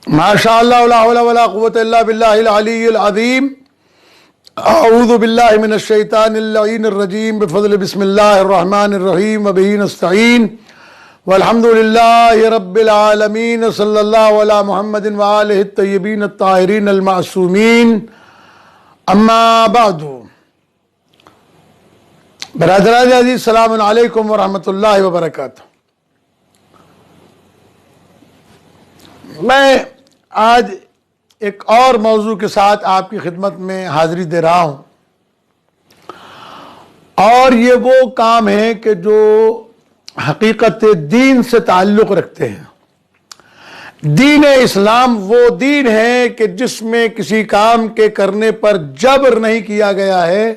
ماشاء اللہ لا حول ولا قوة الا باللہ العلی العظیم. اعوذ باللہ من الشیطان اللعین الرجیم بفضل بسم اللہ الرحمن الرحیم وبہ نستعین والحمد للہ رب العالمین صلی اللہ علی محمد وآلہ الطیبین الطاہرین المعصومین. اما بعد. برادران عزیز السلام علیکم ورحمۃ اللہ وبرکاتہ. میں آج ایک اور موضوع کے ساتھ آپ کی خدمت میں حاضری دے رہا ہوں، اور یہ وہ کام ہے کہ جو حقیقت دین سے تعلق رکھتے ہیں. دین اسلام وہ دین ہے کہ جس میں کسی کام کے کرنے پر جبر نہیں کیا گیا ہے.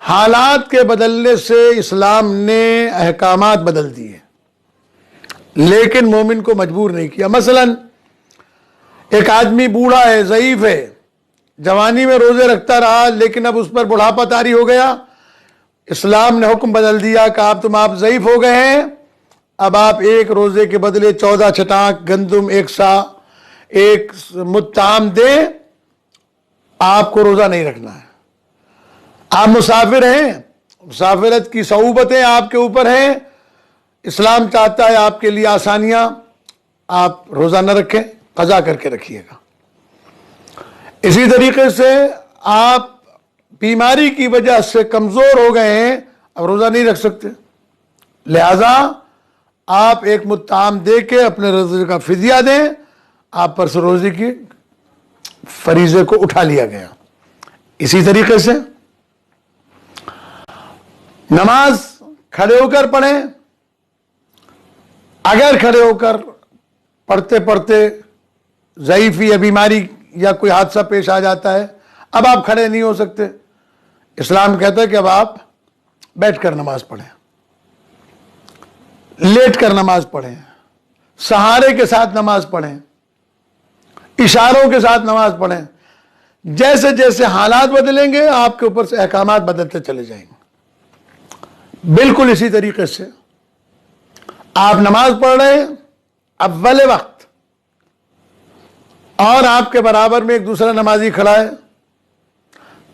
حالات کے بدلنے سے اسلام نے احکامات بدل دیے لیکن مومن کو مجبور نہیں کیا. مثلاً ایک آدمی بوڑھا ہے، ضعیف ہے، جوانی میں روزے رکھتا رہا لیکن اب اس پر بڑھاپا طاری ہو گیا. اسلام نے حکم بدل دیا کہ آپ ضعیف ہو گئے ہیں، اب آپ ایک روزے کے بدلے 14 چھٹانک گندم ایک سا ایک متام دیں، آپ کو روزہ نہیں رکھنا ہے. آپ مسافر ہیں، مسافرت کی صعوبتیں آپ کے اوپر ہیں، اسلام چاہتا ہے آپ کے لیے آسانیاں، آپ روزہ نہ رکھیں، قضا کر کے رکھیے گا. اسی طریقے سے آپ بیماری کی وجہ سے کمزور ہو گئے ہیں، اب روزہ نہیں رکھ سکتے، لہذا آپ ایک متام دے کے اپنے روزے کا فدیہ دیں، آپ پر سے روزے کی فریضے کو اٹھا لیا گیا. اسی طریقے سے نماز کھڑے ہو کر پڑھیں. اگر کھڑے ہو کر پڑھتے پڑھتے ضعیفی یا بیماری یا کوئی حادثہ پیش آ جاتا ہے، اب آپ کھڑے نہیں ہو سکتے، اسلام کہتا ہے کہ اب آپ بیٹھ کر نماز پڑھیں، لیٹ کر نماز پڑھیں، سہارے کے ساتھ نماز پڑھیں، اشاروں کے ساتھ نماز پڑھیں. جیسے جیسے حالات بدلیں گے آپ کے اوپر سے احکامات بدلتے چلے جائیں گے. بالکل اسی طریقے سے آپ نماز پڑھ رہے ہیں اول وقت، اور آپ کے برابر میں ایک دوسرا نمازی کھڑا ہے،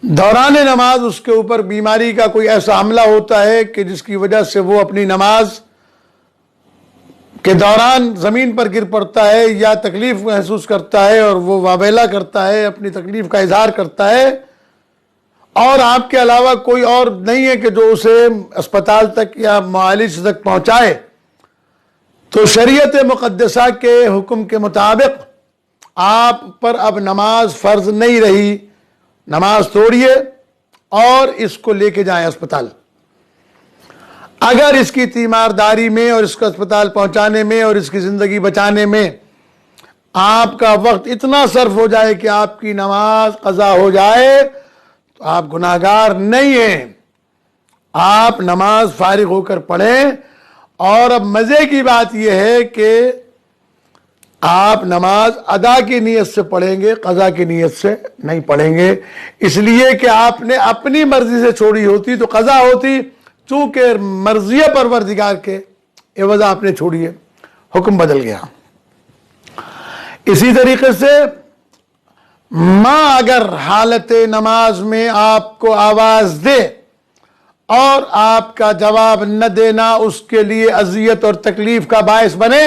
دوران نماز اس کے اوپر بیماری کا کوئی ایسا حملہ ہوتا ہے کہ جس کی وجہ سے وہ اپنی نماز کے دوران زمین پر گر پڑتا ہے یا تکلیف محسوس کرتا ہے اور وہ واویلا کرتا ہے، اپنی تکلیف کا اظہار کرتا ہے، اور آپ کے علاوہ کوئی اور نہیں ہے کہ جو اسے اسپتال تک یا معالج تک پہنچائے، تو شریعت مقدسہ کے حکم کے مطابق آپ پر اب نماز فرض نہیں رہی. نماز توڑیے اور اس کو لے کے جائیں اسپتال. اگر اس کی تیمارداری میں اور اس کو اسپتال پہنچانے میں اور اس کی زندگی بچانے میں آپ کا وقت اتنا صرف ہو جائے کہ آپ کی نماز قضا ہو جائے تو آپ گناہگار نہیں ہیں. آپ نماز فارغ ہو کر پڑھیں. اور اب مزے کی بات یہ ہے کہ آپ نماز ادا کی نیت سے پڑھیں گے، قضا کی نیت سے نہیں پڑھیں گے، اس لیے کہ آپ نے اپنی مرضی سے چھوڑی ہوتی تو قضا ہوتی، چونکہ مرضی پروردگار کے عوض آپ نے چھوڑی ہے، حکم بدل گیا. اسی طریقے سے ماں اگر حالت نماز میں آپ کو آواز دے اور آپ کا جواب نہ دینا اس کے لیے اذیت اور تکلیف کا باعث بنے،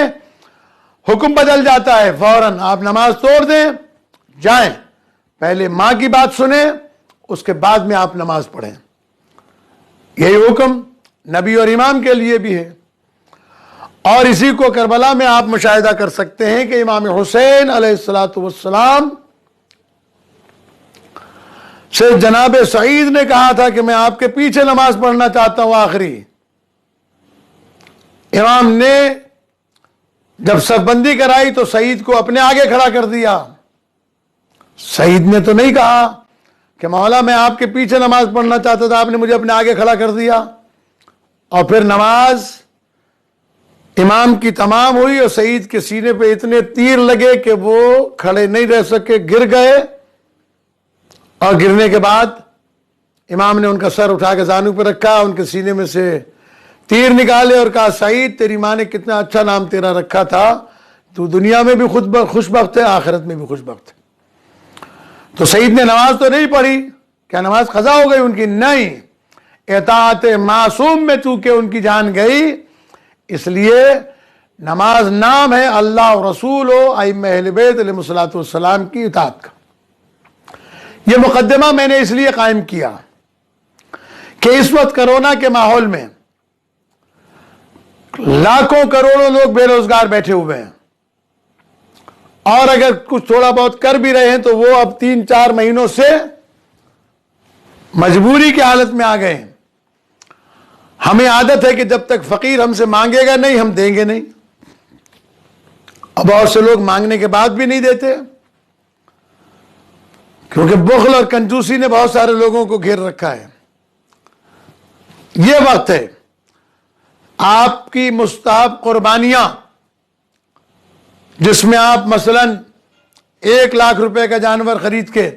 حکم بدل جاتا ہے، فوراً آپ نماز توڑ دیں، جائیں، پہلے ماں کی بات سنیں، اس کے بعد میں آپ نماز پڑھیں. یہی حکم نبی اور امام کے لیے بھی ہے. اور اسی کو کربلا میں آپ مشاہدہ کر سکتے ہیں کہ امام حسین علیہ السلام سے جناب سعید نے کہا تھا کہ میں آپ کے پیچھے نماز پڑھنا چاہتا ہوں آخری. امام نے جب صف بندی کرائی تو سعید کو اپنے آگے کھڑا کر دیا. سعید نے تو نہیں کہا کہ مولا میں آپ کے پیچھے نماز پڑھنا چاہتا تھا، آپ نے مجھے اپنے آگے کھڑا کر دیا. اور پھر نماز امام کی تمام ہوئی اور سعید کے سینے پہ اتنے تیر لگے کہ وہ کھڑے نہیں رہ سکے، گر گئے. اور گرنے کے بعد امام نے ان کا سر اٹھا کے زانو پہ رکھا، ان کے سینے میں سے تیر نکالے اور کہا سعید تیری ماں نے کتنا اچھا نام تیرا رکھا تھا، تو دنیا میں بھی خوش بخت ہے، آخرت میں بھی خوش بخت ہے۔ تو سعید نے نماز تو نہیں پڑھی، کیا نماز قضا ہو گئی ان کی؟ نہیں، اطاعت معصوم میں چونکہ ان کی جان گئی، اس لیے نماز نام ہے اللہ و رسول و ائمہ اہل بیت علیہ الصلوۃ والسلام کی اطاعت کا۔ یہ مقدمہ میں نے اس لیے قائم کیا کہ اس وقت کرونا کے ماحول میں لاکھوں کروڑوں لوگ بے روزگار بیٹھے ہوئے ہیں، اور اگر کچھ تھوڑا بہت کر بھی رہے ہیں تو وہ اب 3-4 مہینوں سے مجبوری کی حالت میں آ گئے ہیں۔ ہمیں عادت ہے کہ جب تک فقیر ہم سے مانگے گا نہیں، ہم دیں گے نہیں، اور بہت سے لوگ مانگنے کے بعد بھی نہیں دیتے، کیونکہ بخل اور کنجوسی نے بہت سارے لوگوں کو گھیر رکھا ہے۔ یہ وقت ہے آپ کی مستحب قربانیاں، جس میں آپ مثلا 1 لاکھ روپے کا جانور خرید کے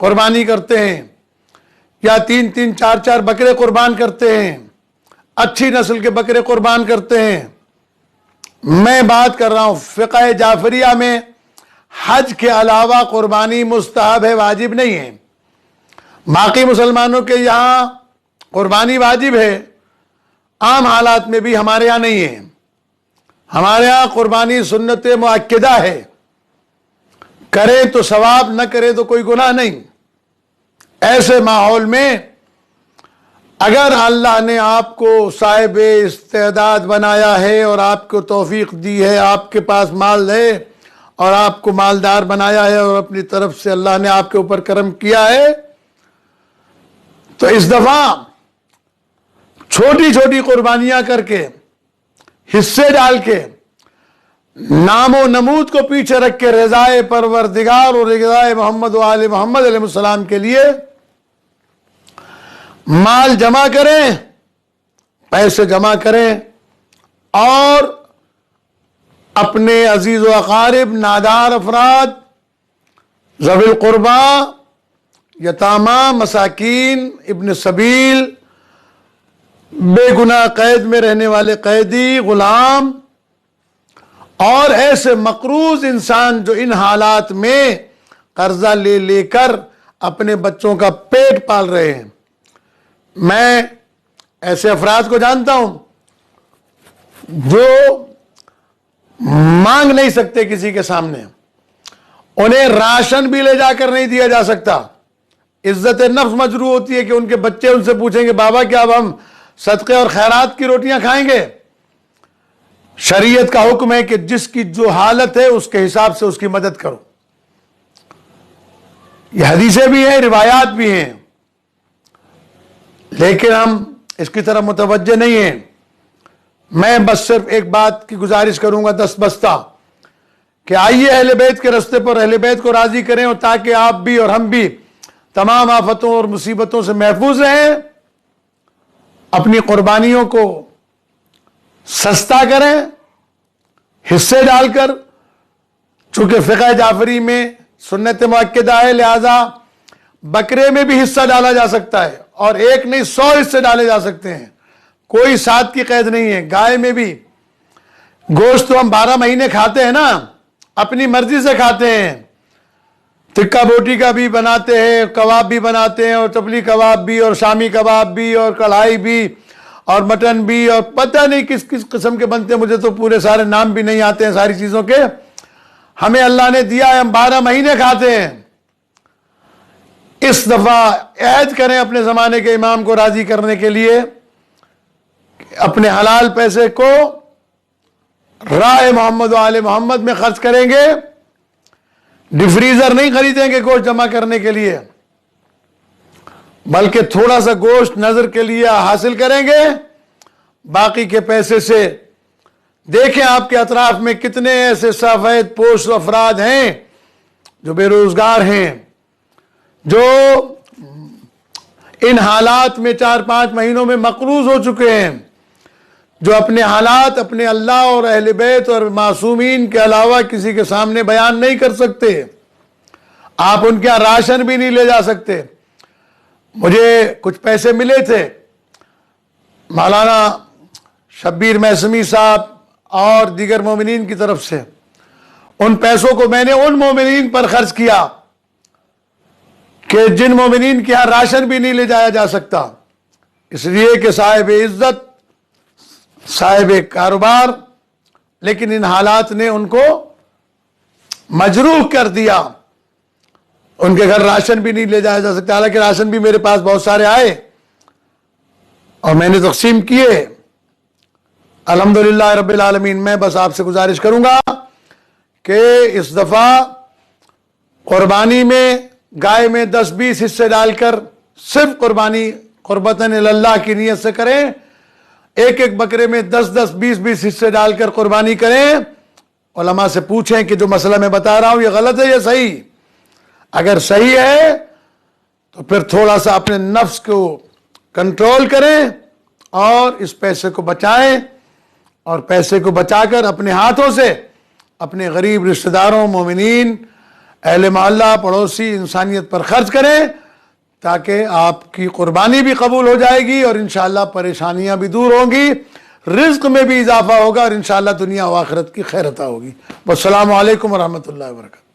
قربانی کرتے ہیں، یا 3-3 4-4 بکرے قربان کرتے ہیں، اچھی نسل کے بکرے قربان کرتے ہیں۔ میں بات کر رہا ہوں فقہ جعفریہ میں حج کے علاوہ قربانی مستحب ہے، واجب نہیں ہے۔ باقی مسلمانوں کے یہاں قربانی واجب ہے، عام حالات میں بھی ہمارے یہاں نہیں ہے۔ ہمارے ہاں قربانی سنت مؤکدہ ہے، کرے تو ثواب، نہ کرے تو کوئی گناہ نہیں۔ ایسے ماحول میں اگر اللہ نے آپ کو صاحب استعداد بنایا ہے اور آپ کو توفیق دی ہے، آپ کے پاس مال ہے اور آپ کو مالدار بنایا ہے، اور اپنی طرف سے اللہ نے آپ کے اوپر کرم کیا ہے، تو اس دفعہ چھوٹی چھوٹی قربانیاں کر کے، حصے ڈال کے، نام و نمود کو پیچھے رکھ کے رضائے پروردگار اور رضائے محمد و آل محمد علیہ السلام کے لیے مال جمع کریں، پیسے جمع کریں، اور اپنے عزیز و اقارب، نادار افراد، ذوی القربا، یتامى، مساکین، ابن سبیل، بے گناہ قید میں رہنے والے قیدی، غلام، اور ایسے مقروض انسان جو ان حالات میں قرضہ لے لے کر اپنے بچوں کا پیٹ پال رہے ہیں۔ میں ایسے افراد کو جانتا ہوں جو مانگ نہیں سکتے کسی کے سامنے، انہیں راشن بھی لے جا کر نہیں دیا جا سکتا، عزت نفس مجروح ہوتی ہے کہ ان کے بچے ان سے پوچھیں گے بابا کیا اب ہم صدقے اور خیرات کی روٹیاں کھائیں گے؟ شریعت کا حکم ہے کہ جس کی جو حالت ہے اس کے حساب سے اس کی مدد کرو۔ یہ حدیثیں بھی ہیں، روایات بھی ہیں، لیکن ہم اس کی طرف متوجہ نہیں ہیں۔ میں بس صرف ایک بات کی گزارش کروں گا دست بستہ، کہ آئیے اہل بیت کے رستے پر اہل بیت کو راضی کریں، اور تاکہ آپ بھی اور ہم بھی تمام آفتوں اور مصیبتوں سے محفوظ رہیں۔ اپنی قربانیوں کو سستا کریں حصے ڈال کر، چونکہ فقہ جعفری میں سنت مؤکدہ ہے، لہذا بکرے میں بھی حصہ ڈالا جا سکتا ہے، اور 1 نہیں 100 حصے ڈالے جا سکتے ہیں، کوئی 7 کی قید نہیں ہے۔ گائے میں بھی، گوشت تو ہم 12 مہینے کھاتے ہیں نا، اپنی مرضی سے کھاتے ہیں، ٹکا بوٹی کا بھی بناتے ہیں، کباب بھی بناتے ہیں، اور چپلی کباب بھی، اور شامی کباب بھی، اور کڑھائی بھی، اور مٹن بھی، اور پتہ نہیں کس کس قسم کے بنتے ہیں، مجھے تو پورے سارے نام بھی نہیں آتے ہیں ساری چیزوں کے۔ ہمیں اللہ نے دیا ہے، ہم 12 مہینے کھاتے ہیں۔ اس دفعہ عہد کریں اپنے زمانے کے امام کو راضی کرنے کے لیے، اپنے حلال پیسے کو راہ محمد و آل محمد میں خرچ کریں گے، ڈیفریزر نہیں خریدیں گے گوشت جمع کرنے کے لیے، بلکہ تھوڑا سا گوشت نظر کے لیے حاصل کریں گے، باقی کے پیسے سے دیکھیں آپ کے اطراف میں کتنے ایسے سفید پوش افراد ہیں جو بے روزگار ہیں، جو ان حالات میں 4-5 مہینوں میں مقروض ہو چکے ہیں، جو اپنے حالات اپنے اللہ اور اہل بیت اور معصومین کے علاوہ کسی کے سامنے بیان نہیں کر سکتے۔ آپ ان کے راشن بھی نہیں لے جا سکتے۔ مجھے کچھ پیسے ملے تھے مولانا شبیر محسمی صاحب اور دیگر مومنین کی طرف سے، ان پیسوں کو میں نے ان مومنین پر خرچ کیا کہ جن مومنین کے یہاں راشن بھی نہیں لے جایا جا سکتا، اس لیے کہ صاحب عزت، صاحب کاروبار، لیکن ان حالات نے ان کو مجروح کر دیا، ان کے گھر راشن بھی نہیں لے جایا جا سکتا، حالانکہ راشن بھی میرے پاس بہت سارے آئے اور میں نے تقسیم کیے الحمدللہ رب العالمین۔ میں بس آپ سے گزارش کروں گا کہ اس دفعہ قربانی میں گائے میں 10-20 حصے ڈال کر صرف قربانی قربتاً اللہ کی نیت سے کریں، ایک ایک بکرے میں 10-10 20-20 حصے ڈال کر قربانی کریں۔ علماء سے پوچھیں کہ جو مسئلہ میں بتا رہا ہوں یہ غلط ہے یا صحیح؟ اگر صحیح ہے تو پھر تھوڑا سا اپنے نفس کو کنٹرول کریں اور اس پیسے کو بچائیں، اور پیسے کو بچا کر اپنے ہاتھوں سے اپنے غریب رشتہ داروں، مومنین، اہل محلہ، پڑوسی، انسانیت پر خرچ کریں، تاکہ آپ کی قربانی بھی قبول ہو جائے گی اور انشاءاللہ پریشانیاں بھی دور ہوں گی، رزق میں بھی اضافہ ہوگا اور انشاءاللہ دنیا و آخرت کی خیر عطا ہوگی۔ والسلام علیکم ورحمۃ اللہ وبرکاتہ۔